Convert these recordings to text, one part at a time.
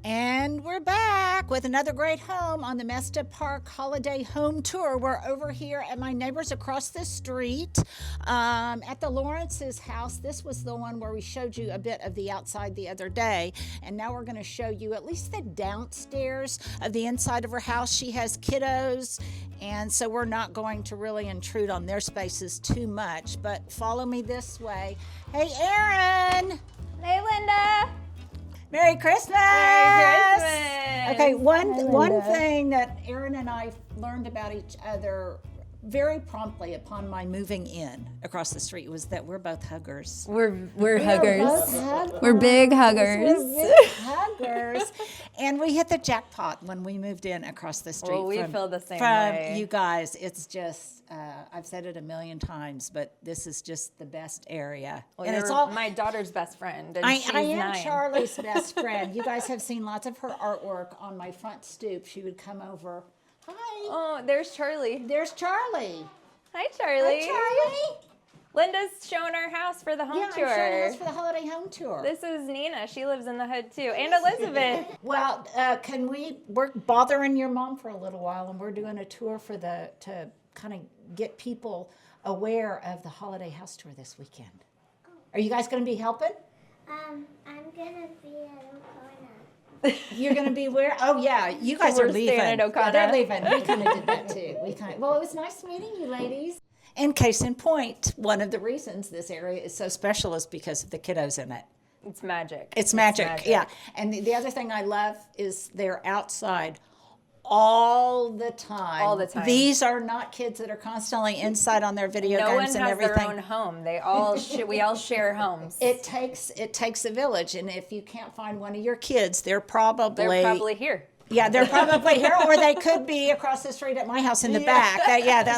And we're back with another great home on the Mesta Park Holiday Home Tour. We're over here at my neighbors across the street at the Lawrence's house. This was the one where we showed you a bit of the outside the other day. And now we're going to show you at least the downstairs of the inside of her house. She has kiddos, and so we're not going to really intrude on their spaces too much. But follow me this way. Hey, Erin! Hey, Linda! Merry Christmas! Merry Christmas! Okay, one thing that Erin and I learned about each other very promptly upon my moving in across the street was that we're both huggers. We're huggers. We're big huggers. We're big huggers. And we hit the jackpot when we moved in across the street. Well, we feel the same from way. You guys, it's just, I've said it a million times, but this is just the best area. Well, and you're it's all my daughter's best friend, and I she's am 9. Charlie's best friend. You guys have seen lots of her artwork on my front stoop. She would come over. Hi. Oh, there's Charlie. There's Charlie. Hi, Charlie. Hi, Charlie. Linda's showing our house for the home tour. I'm showing us for the holiday home tour. This is Nina. She lives in the hood too, and Elizabeth. Well, we're bothering your mom for a little while, and we're doing a tour to kind of get people aware of the holiday house tour this weekend. Are you guys going to be helping? I'm gonna be at O'Connor. You're going to be where? Oh, yeah. You guys We're are leaving. staying at O'Connor. Yeah, they're leaving. We kind of did that, too. Well, it was nice meeting you, ladies. And case in point, one of the reasons this area is so special is because of the kiddos in it. It's magic. It's magic, yeah. And the other thing I love is they're outside all the time. All the time. These are not kids that are constantly inside on their video No one games and has everything. their own home. They all we all share homes. It takes a village, and if you can't find one of your kids, they're probably here. Yeah, they're probably here, or they could be across the street at my house in the back.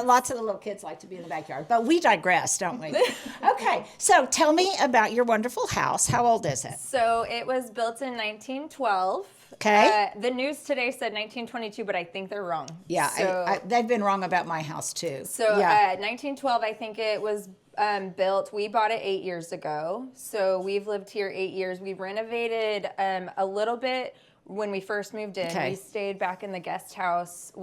Lots of the little kids like to be in the backyard. But we digress, don't we? Okay, so tell me about your wonderful house. How old is it? So it was built in 1912. Okay. The news today said 1922, but I think they're wrong. Yeah, So, they've been wrong about my house, too. so 1912, I think it was built. We bought it 8 years ago. So we've lived here 8 years. We've renovated a little bit. When we first moved in, we stayed back in the guest house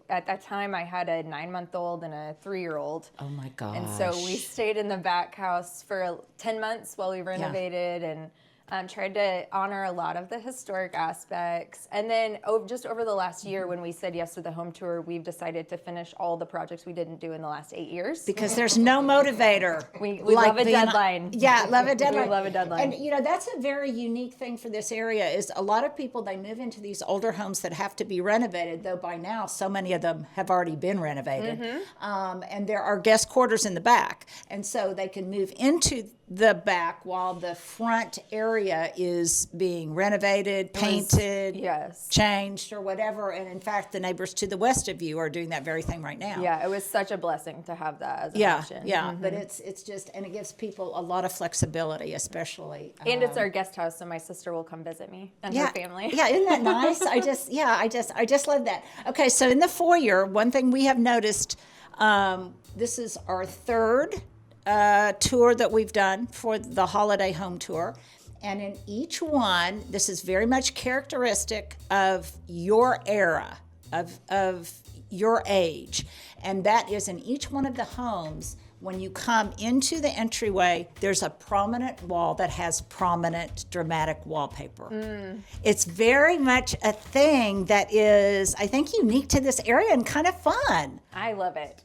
at that time, I had a 9-month-old and a 3-year-old. Oh, my gosh. And so we stayed in the back house for 10 months while we renovated and tried to honor a lot of the historic aspects. And then just over the last year, when we said yes to the home tour, we've decided to finish all the projects we didn't do in the last 8 years. Because there's no motivator. We love a deadline. Yeah, love a deadline. We love a deadline. And, that's a very unique thing for this area is a lot of people, they move into these older homes that have to be renovated, though by now so many of them have already been renovated. And there are guest quarters in the back. And so they can move into the back while the front area is being renovated, painted, changed, or whatever. And in fact, the neighbors to the west of you are doing that very thing right now. Yeah, it was such a blessing to have that as an option. Yeah, but it's just, and it gives people a lot of flexibility, especially. And it's our guest house, so my sister will come visit me and her family. Yeah, isn't that nice? I just love that. Okay, so in the foyer, one thing we have noticed, this is our third tour that we've done for the holiday home tour. And in each one, this is very much characteristic of your era, of your age. And that is in each one of the homes, when you come into the entryway, there's a prominent wall that has prominent dramatic wallpaper. It's very much a thing that is, I think, unique to this area and kind of fun. I love it.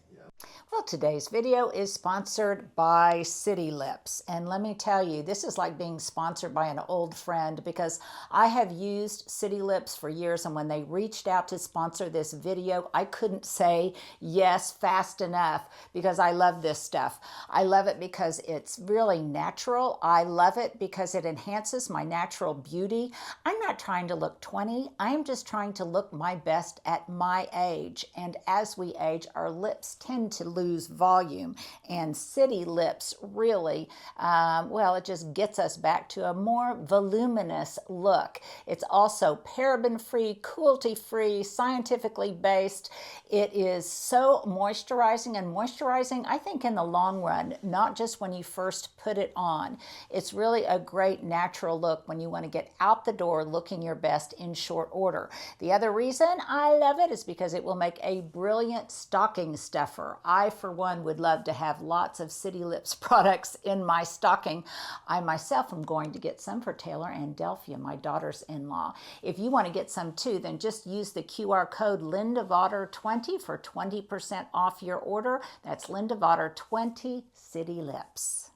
Well, today's video is sponsored by City Lips. And let me tell you, this is like being sponsored by an old friend because I have used City Lips for years. And when they reached out to sponsor this video, I couldn't say yes fast enough because I love this stuff. I love it because it's really natural. I love it because it enhances my natural beauty. I'm not trying to look 20. I'm just trying to look my best at my age. And as we age, our lips tend to lose lose volume. And City Lips really, it just gets us back to a more voluminous look. It's also paraben-free, cruelty-free, scientifically based. It is so moisturizing, and moisturizing, I think, in the long run, not just when you first put it on. It's really a great natural look when you want to get out the door looking your best in short order. The other reason I love it is because it will make a brilliant stocking stuffer. I, for one, would love to have lots of City Lips products in my stocking. I myself am going to get some for Taylor and Delphia, my daughter's-in-law. If you want to get some too, then just use the QR code LindaVater20 for 20% off your order. That's LindaVater20 City Lips.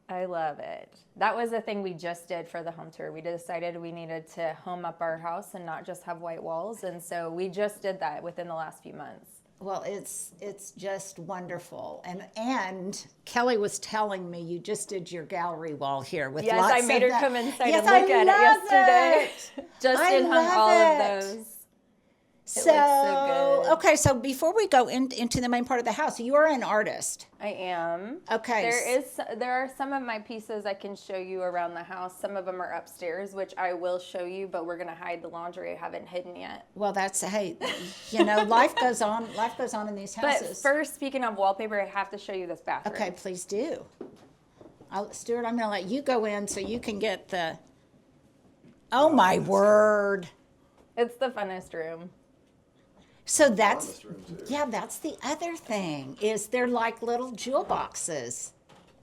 I love it. That was the thing we just did for the home tour. We decided we needed to home up our house and not just have white walls. And so we just did that within the last few months. Well, it's just wonderful. And Kelly was telling me you just did your gallery wall here with yes, lots I made of her come inside yes, and look I at love it yesterday. Justin hung all it. of those. So, looks so good. Okay, so before we go into the main part of the house, you are an artist. I am. Okay. There are some of my pieces I can show you around the house. Some of them are upstairs, which I will show you, but we're going to hide the laundry. I haven't hidden yet. Well, hey, life goes on. Life goes on in these houses. But first, speaking of wallpaper, I have to show you this bathroom. Okay, please do. Stuart, I'm going to let you go in so you can get the... Oh, my word. It's the funnest room. So that's the other thing, is they're like little jewel boxes,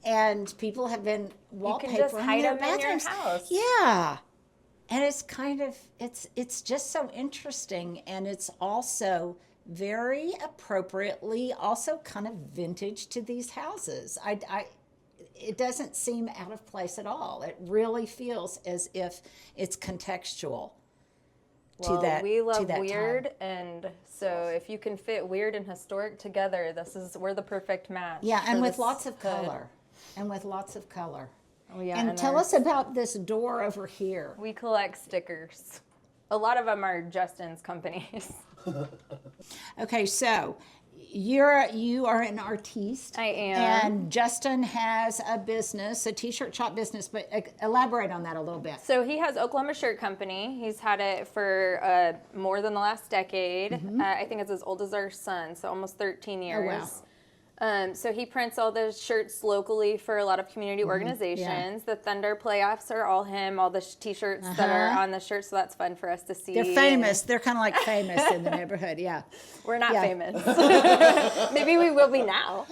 and people have been wallpapering you can just hide their them bathrooms. in your house. Yeah, and it's kind of it's just so interesting, and it's also very appropriately also kind of vintage to these houses. It doesn't seem out of place at all. It really feels as if it's contextual. We love that weird, time. And so if you can fit weird and historic together, we're the perfect match. Yeah, and with lots of color. Oh, yeah, and tell us about this door over here. We collect stickers. A lot of them are Justin's companies. Okay, so you are an artiste. I am. And Justin has a business, a t-shirt shop business, but elaborate on that a little bit. So he has Oklahoma Shirt Company. He's had it for more than the last decade. Mm-hmm. I think it's as old as our son, so almost 13 years. Oh, wow. So he prints all the shirts locally for a lot of community organizations. Yeah. The Thunder playoffs are all him, all the t-shirts that are on the shirts, so that's fun for us to see. They're famous. They're kind of like famous in the neighborhood, yeah. We're not famous. Maybe we will be now.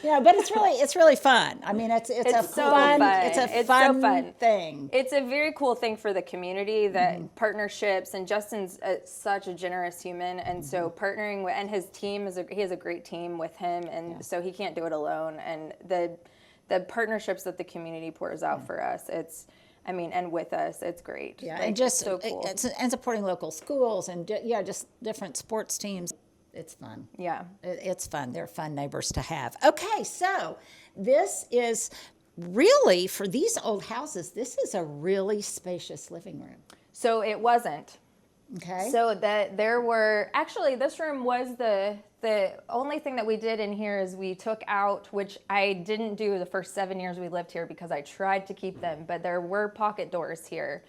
Yeah, but it's really fun. I mean, it's a fun thing. It's a very cool thing for the community, that partnerships, and Justin's such a generous human, and so partnering with, and his team he has a great team with him, and so he can't do it alone. And the partnerships that the community pours out for us, and with us, it's great. Yeah, and just so cool. And supporting local schools and just different sports teams. It's fun. Yeah. It's fun. They're fun neighbors to have. Okay, so this is really, for these old houses, this is a really spacious living room. So it wasn't. Okay. So this room was the only thing that we did in here is we took out, which I didn't do the first 7 years we lived here because I tried to keep them, but there were pocket doors here.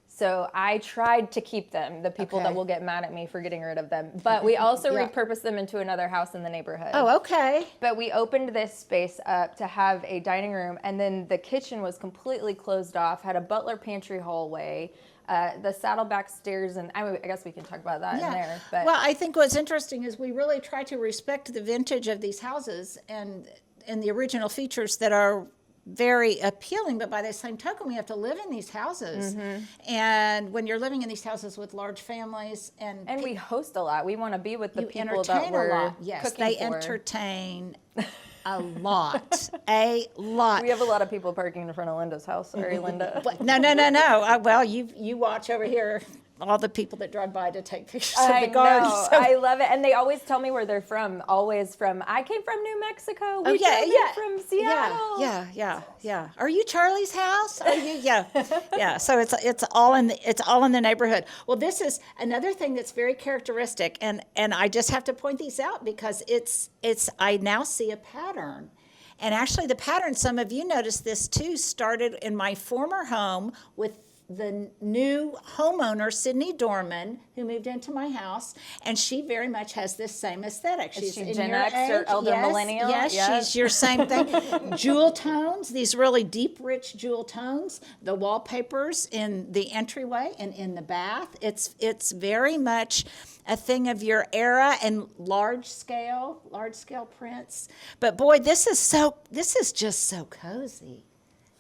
So I tried to keep them, the people that will get mad at me for getting rid of them. But we also repurposed them into another house in the neighborhood. Oh, okay. But we opened this space up to have a dining room, and then the kitchen was completely closed off, had a butler pantry hallway, the saddleback stairs, and I guess we can talk about that in there. But well, I think what's interesting is we really try to respect the vintage of these houses and the original features that are very appealing, but by the same token, we have to live in these houses. And when you're living in these houses with large families and we host a lot, we want to be with the people that entertain we're a lot. Yes, cooking they for. entertain a lot, a lot. We have a lot of people parking in front of Linda's house. Sorry, Linda. No. Well, you watch over here. all the people that drive by to take pictures of I the garden. know. So- I love it. And they always tell me where they're from. Always from, I came from New Mexico. We drove in from Seattle. Yeah. Are you Charlie's house? Are you? Yeah. So it's all in the neighborhood. Well, this is another thing that's very characteristic, and I just have to point these out because I now see a pattern. And actually, the pattern, some of you noticed this too, started in my former home with the new homeowner, Sydney Dorman, who moved into my house, and she very much has this same aesthetic. She's in Gen your X age. or elder millennial? Yes, Yes. she's your same thing. Jewel tones, these really deep, rich jewel tones. The wallpapers in the entryway and in the bath. It's very much a thing of your era and large scale prints. But boy, this is just so cozy.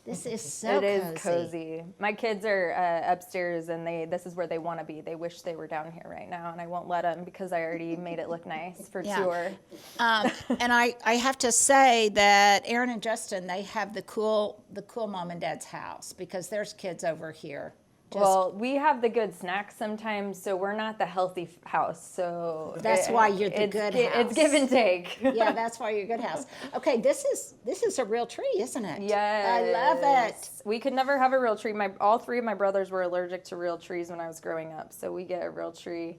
This is so cozy. It is cozy. My kids are upstairs, and this is where they want to be. They wish they were down here right now, and I won't let them because I already made it look nice for tour. And I have to say that Erin and Justin, they have the cool mom and dad's house because there's kids over here. Well, we have the good snacks sometimes, so we're not the healthy house. So that's why you're the good house. It's give and take. Yeah, that's why you're good house. Okay, this is a real tree, isn't it? Yes. I love it. We could never have a real tree. All three of my brothers were allergic to real trees when I was growing up, so we get a real tree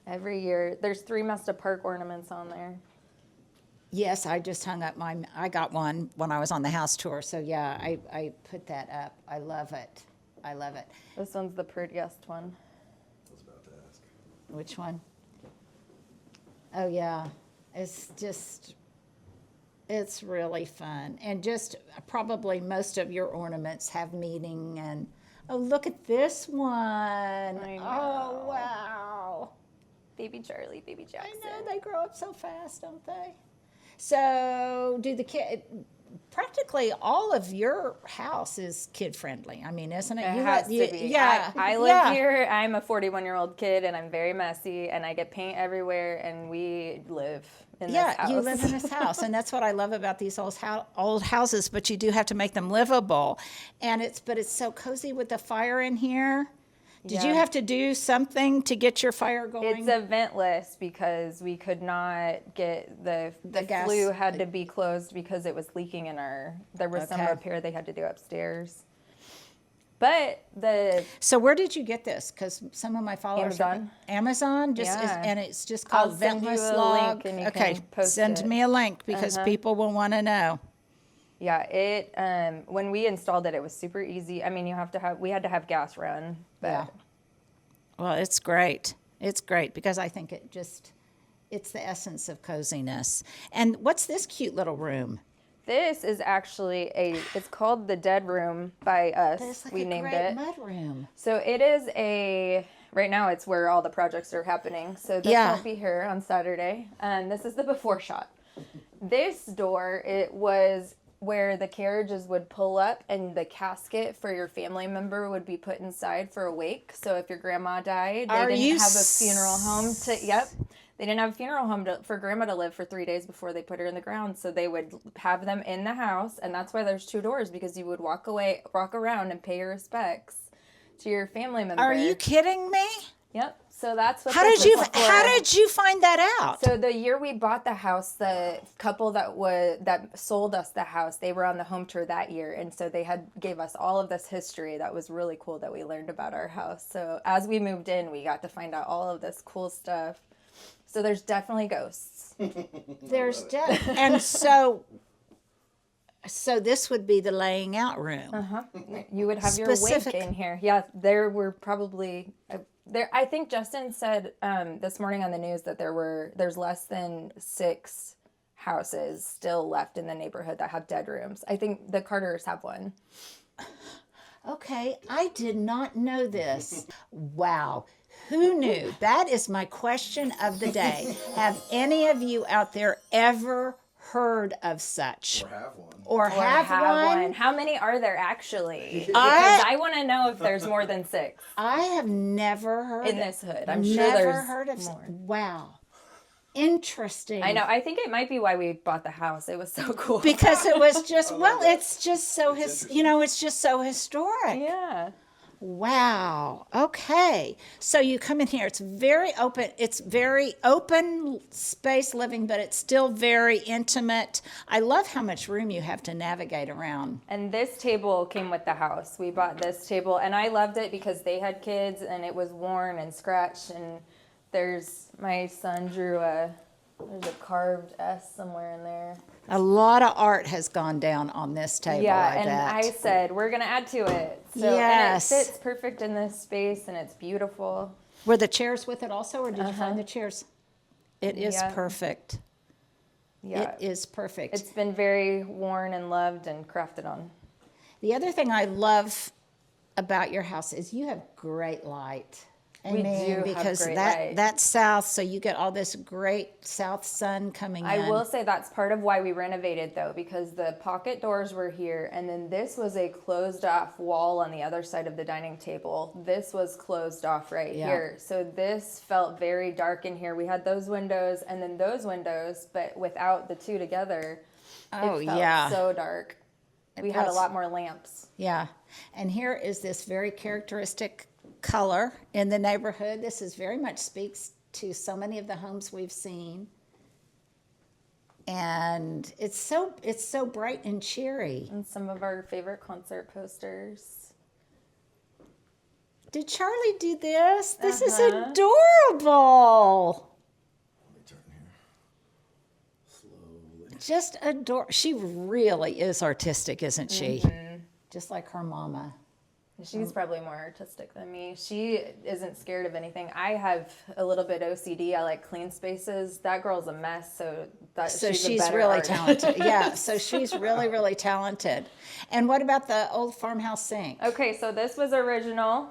every year. There's 3 Mesta Park ornaments on there. Yes, I just hung up I got one when I was on the house tour, so yeah, I put that up. I love it. This one's the prettiest one. I was about to ask. Which one? Oh, yeah. It's really fun. And just probably most of your ornaments have meaning. And, oh, look at this one. I know. Oh, wow. Baby Charlie, baby Jackson. I know, they grow up so fast, don't they? So practically all of your house is kid friendly. I mean, isn't it? It has to be. Yeah. I live here. I'm a 41-year-old kid, and I'm very messy, and I get paint everywhere, and we live in this house. Yeah, you live in this house, and that's what I love about these old houses. But you do have to make them livable, and it's so cozy with the fire in here. Did you have to do something to get your fire going? It's a ventless because we could not get the gas. flue had to be closed because it was leaking in there was some repair they had to do upstairs. But So where did you get this? Because some of my followers Amazon and it's just called I'll send ventless you a log. link and you can post send it. me a link because people will want to know. Yeah, it when we installed it was super easy. I mean, we had to have gas run, but Yeah. Well, it's great. It's great because I think it's the essence of coziness. And what's this cute little room? this is actually it's called the Dead Room by us. It's like we a named great it. mud room. So it is right now it's where all the projects are happening. So this won't be here on Saturday. And this is the before shot. This door, it was where the carriages would pull up and the casket for your family member would be put inside for a wake. So if your grandma died, they didn't have a funeral home they didn't have a funeral home for grandma to live for 3 days before they put her in the ground. So they would have them in the house. And that's why there's 2 doors, because you would walk around and pay your respects to your family member. Are you kidding me? Yep. So that's what. How did you find that out? So the year we bought the house, the couple that sold us the house, they were on the home tour that year, and so they gave us all of this history that was really cool that we learned about our house. So as we moved in, we got to find out all of this cool stuff. So there's definitely ghosts. And so this would be the laying out room. You would have your wake in here. Yeah, there were probably I think Justin said this morning on the news that there's less than 6 houses still left in the neighborhood that have dead rooms. I think the Carters have one. Okay, I did not know this. Wow. Who knew? That is my question of the day. Have any of you out there ever heard of such? Or have one. How many are there actually? Because I want to know if there's more than 6. I have never heard in this hood. I'm sure there's heard of more. Wow. Interesting. I know. I think it might be why we bought the house. It was so cool. Because it was just it's just so it's just so historic. Yeah. Wow. Okay. So you come in here. It's very open. It's very open space living, but it's still very intimate. I love how much room you have to navigate around. And this table came with the house. We bought this table, and I loved it because they had kids, and it was worn and scratched. And my son drew there's a carved S somewhere in there. A lot of art has gone down on this table, I and bet. I said, we're going to add to it. So, Yes. And it fits perfect in this space, and it's beautiful. Were the chairs with it also, or did you find the chairs? It is Yeah. perfect. Yeah. It is perfect. It's been very worn and loved and crafted on. The other thing I love about your house is you have great light. We do have because great light. that's south, so you get all this great south sun coming in. I will say that's part of why we renovated, though, because the pocket doors were here, and then this was a closed off wall on the other side of the dining table. This was closed off right here. So this felt very dark in here. We had those windows and then those windows, but without the two together, it felt so dark. We had a lot more lamps. Yeah. And here is this very characteristic color in the neighborhood. This is very much speaks to so many of the homes we've seen. And it's so bright and cheery. And some of our favorite concert posters. Did Charlie do this? This is adorable. Let me turn here. Slowly. Just adorable. She really is artistic, isn't she? Just like her mama. She's probably more artistic than me. She isn't scared of anything. I have a little bit OCD. I like clean spaces. That girl's a mess, so she's a really artist. talented. Yeah, so she's really, really talented. And what about the old farmhouse sink? Okay, so this was original.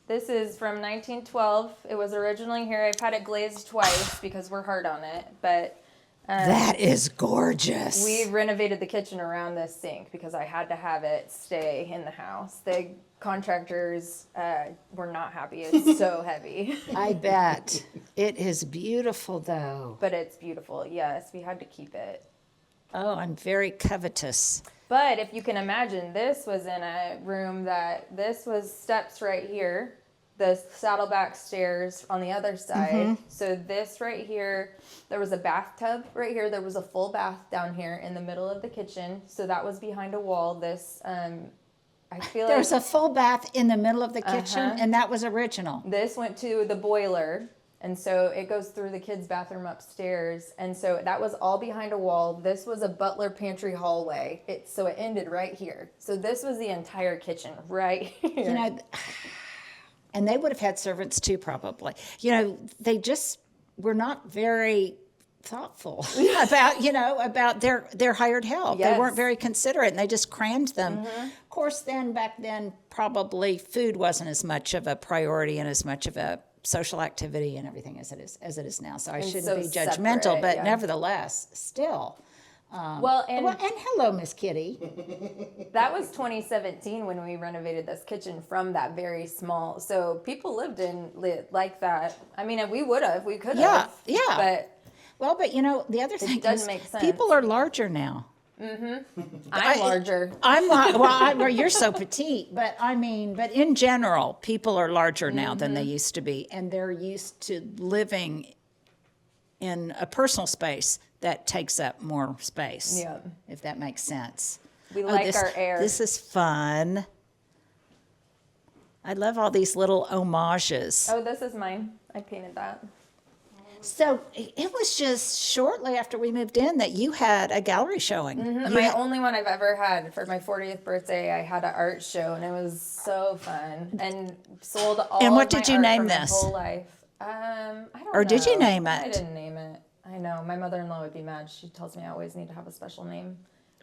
This is from 1912. It was originally here. I've had it glazed twice because we're hard on it, but That is gorgeous. we renovated the kitchen around this sink because I had to have it stay in the house. The contractors were not happy. It's so heavy. I bet. It is beautiful, though. But it's beautiful. Yes, we had to keep it. Oh, I'm very covetous. But if you can imagine, this was in a room this was steps right here, the saddleback stairs on the other side. So this right here, there was a bathtub right here. There was a full bath down here in the middle of the kitchen. So that was behind a wall. This, I feel There's a full bath in the middle of the kitchen, and that was original. this went to the boiler. And so it goes through the kids' bathroom upstairs. And so that was all behind a wall. This was a butler pantry hallway. So it ended right here. So this was the entire kitchen right here. You know, and they would have had servants too, probably. You know, they just were not very thoughtful about their hired help. Yes. They weren't very considerate, and they just crammed them. Of course, back then, probably food wasn't as much of a priority and as much of a social activity and everything as it is now. So I shouldn't so be judgmental, separate, but yeah. nevertheless, still. And And hello, Miss Kitty. that was 2017 when we renovated this kitchen from that very small. So people lived like that. I mean, we could have. Yeah. But But the other thing doesn't is make sense. people are larger now. I'm larger. I'm not. Well, you're so petite, but in general, people are larger now than they used to be, and they're used to living in a personal space that takes up more space. Yeah. If that makes sense. We like our air. This is fun. I love all these little homages. Oh, this is mine. I painted that. So it was just shortly after we moved in that you had a gallery showing. My only one I've ever had. For my 40th birthday, I had an art show, and it was so fun. And sold all And what of my did you art name for my this? whole life. I don't know. Or did you name it? I didn't name it. I know. My mother-in-law would be mad. She tells me I always need to have a special name.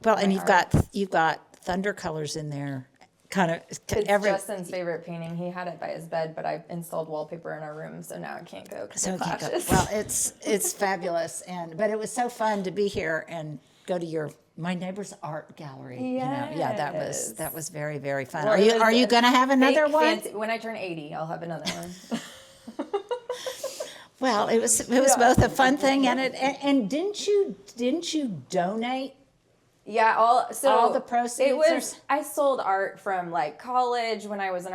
Well, and My you've got thunder colors in there. Kind of It's Justin's favorite painting. He had it by his bed, but I installed wallpaper in our room, so now it can't go because So it it can't go. clashes. Well, it's fabulous, but it was so fun to be here and go to my neighbor's art gallery. Yes. That was very, very fun. Well, are it you was are you a going to have another fake one? When I turn 80, I'll have another one. Well, it was both a fun thing and didn't you donate Yeah, all the proceeds It are was. I sold art from like college when I was in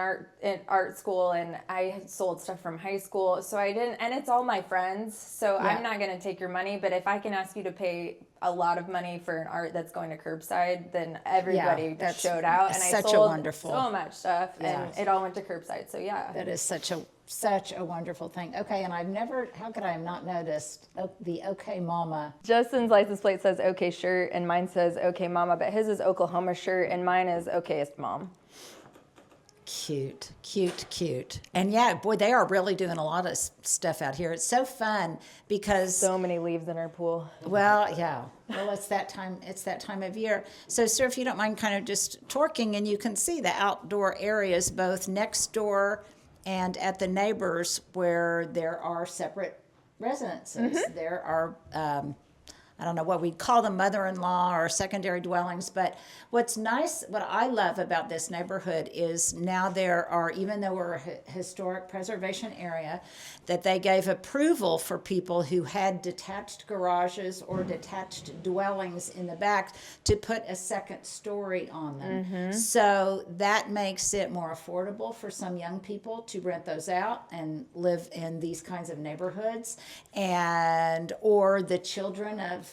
art school, and I had sold stuff from high school. So I didn't, and it's all my friends. So Yeah. I'm not going to take your money. But if I can ask you to pay a lot of money for an art that's going to curbside, then everybody that's showed out, and I such a sold wonderful- so much stuff, Yeah. and it all went to curbside. So yeah, That is such a wonderful thing. Okay, and how could I have not noticed the OK Mama? Justin's license plate says OK shirt, and mine says OK Mama, but his is Oklahoma shirt, and mine is OKest Mom. Cute, cute, cute. And yeah, boy, they are really doing a lot of stuff out here. It's so fun because So many leaves in our pool. well, yeah. Well, it's that time. It's that time of year. So, sir, if you don't mind, kind of just torquing, and you can see the outdoor areas both next door and at the neighbors where there are separate residences. There are. I don't know what we'd call them, mother-in-law or secondary dwellings. But what's nice, what I love about this neighborhood is now there are, even though we're a historic preservation area, that they gave approval for people who had detached garages or detached dwellings in the back to put a second story on them. So that makes it more affordable for some young people to rent those out and live in these kinds of neighborhoods, and or the children of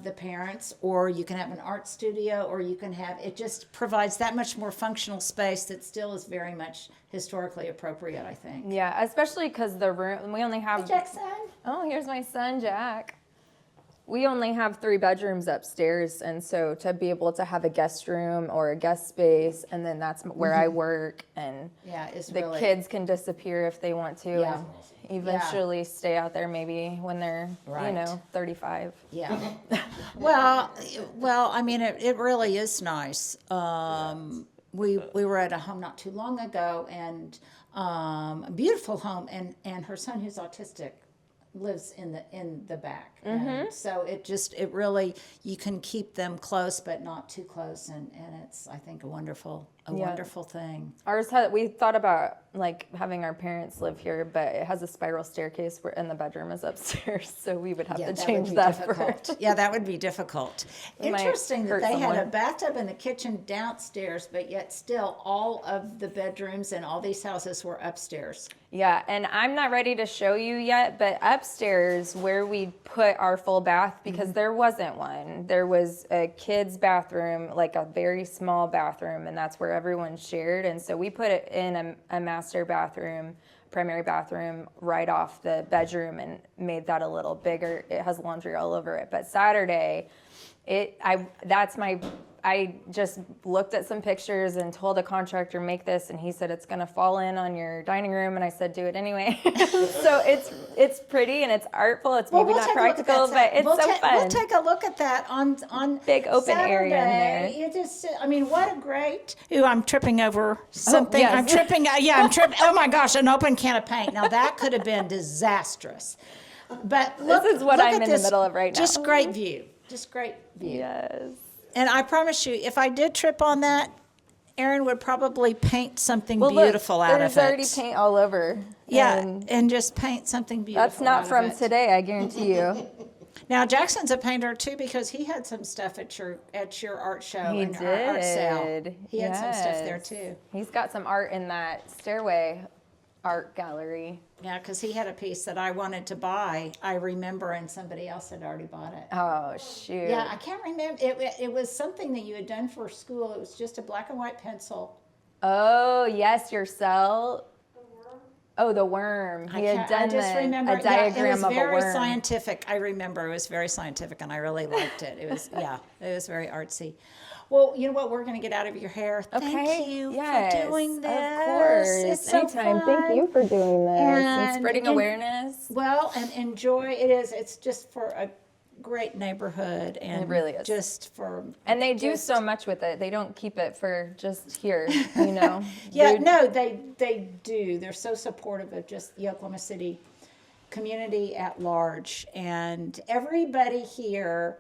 the parents, or you can have an art studio, or you can have, it just provides that much more functional space that still is very much historically appropriate, I think. Yeah, especially because the room, we only have. Jackson? Oh, here's my son, Jack. We only have 3 bedrooms upstairs, and so to be able to have a guest room or a guest space, and then that's where I work, and Yeah, it's the really, kids can disappear if they want to, Yeah. and eventually stay out there maybe when they're, Right. 35. yeah. well, I mean, it really is nice. We were at a home not too long ago, and a beautiful home, and her son, who's autistic, lives in the back. And so it really, you can keep them close but not too close, and it's, I think, a wonderful thing. Ours we thought about like having our parents live here, but it has a spiral staircase and the bedroom is upstairs, so we would have to That would change be that difficult. for. Yeah, that would be difficult. might Interesting that hurt they had a someone. bathtub in the kitchen downstairs, but yet still all of the bedrooms in all these houses were upstairs. Yeah, and I'm not ready to show you yet, but upstairs where we put our full bath, because there wasn't one. There was a kid's bathroom, like a very small bathroom, and that's where everyone shared. And so we put it in a master bathroom, primary bathroom, right off the bedroom and made that a little bigger. It has laundry all over it. But Saturday, I just looked at some pictures and told a contractor, make this, and he said it's going to fall in on your dining room, and I said do it anyway. So it's pretty and it's artful. It's maybe not practical, but it's so fun. We'll take a look at that on Big open Saturday. area in there. You just, I mean, what a great. Ooh, I'm tripping over something. yes. I'm tripping. Yeah, I'm tripping. Oh my gosh, an open can of paint. Now that could have been disastrous. But look, This is what look I'm at in the middle of right now. Just great view. Just great view. Yes. And I promise you, if I did trip on that, Erin would probably paint something Well, beautiful look, out of it. there's already paint all over. Yeah, And and just paint something beautiful. that's not out from of it. today, I guarantee you. Now Jackson's a painter too, because he had some stuff at your art show He and art sale. did. He had some stuff there Yes. too. He's got some art in that stairway art gallery. Yeah, because he had a piece that I wanted to buy. I remember, and somebody else had already bought it. Oh, shoot. Yeah, I can't remember. It was something that you had done for school. It was just a black and white pencil. Oh, yes, your cell. Oh, the worm. He had done a diagram it was of a very worm. scientific. I remember it was very scientific, and I really liked it. It was it was very artsy. Well, you know what? We're going to get out of your hair. Okay. Thank you Yes, for doing this. Of course. It's so Anytime. fun. Thank you for doing this and spreading and- awareness. Well, and enjoy. It is. It's just for a great neighborhood, and It really is. just for. And they do so much with it. They don't keep it for just here, you know. Yeah, They're- no, they do. They're so supportive of just the Oklahoma City community at large, and everybody here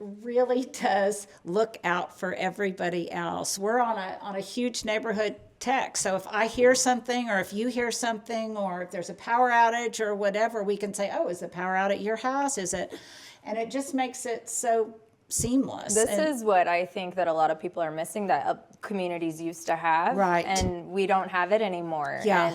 really does look out for everybody else. We're on a huge neighborhood text, so if I hear something, or if you hear something, or if there's a power outage or whatever, we can say, "Oh, is the power out at your house? Is it?" And it just makes it so seamless. This And- is what I think that a lot of people are missing that communities used to have. Right. And we don't have it anymore. Yeah.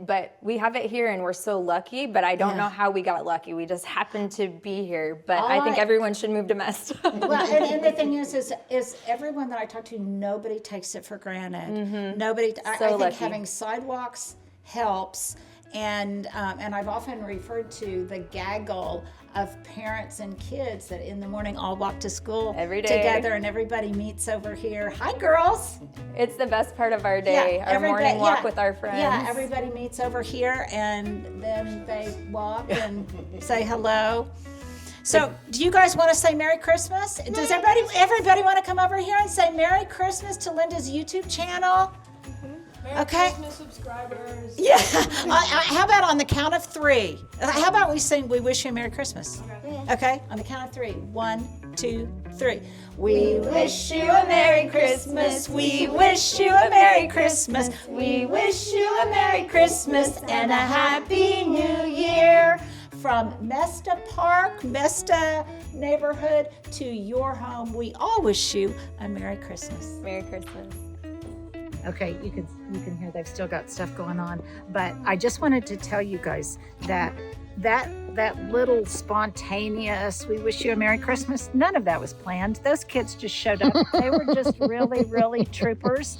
But we have it here and we're so lucky, but I don't Yeah. know how we got lucky. We just happened to be here. But All I think I- everyone should move to Mesta. Well, and the thing is everyone that I talk to, nobody takes it for granted. Nobody. I think lucky. having sidewalks helps, and I've often referred to the gaggle of parents and kids that in the morning all walk to school Every day. together, and everybody meets over here. Hi, girls. It's the best part of our day, our morning walk with our friends. Yeah, everybody meets over here, and then they walk and say hello. So, do you guys want to say Merry Christmas? Does everybody want to come over here and say Merry Christmas to Linda's YouTube channel? Merry Okay. Christmas, subscribers. Yeah. How about on the count of 3? How about we sing "We Wish You a Merry Christmas"? Okay. On the count of 3. 1, 2, 3. We wish you a Merry Christmas. We wish you a Merry Christmas. We wish you a Merry Christmas and a Happy New Year. From Mesta Park, Mesta neighborhood to your home, we all wish you a Merry Christmas. Merry Christmas. Okay, you can hear they've still got stuff going on, but I just wanted to tell you guys that little spontaneous "we wish you a Merry Christmas," none of that was planned. Those kids just showed up. They were just really troopers,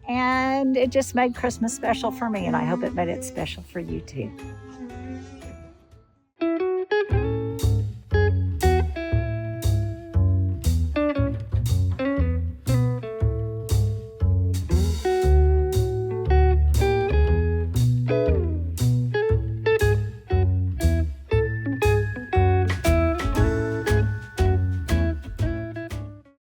and it just made Christmas special for me, and I hope it made it special for you too.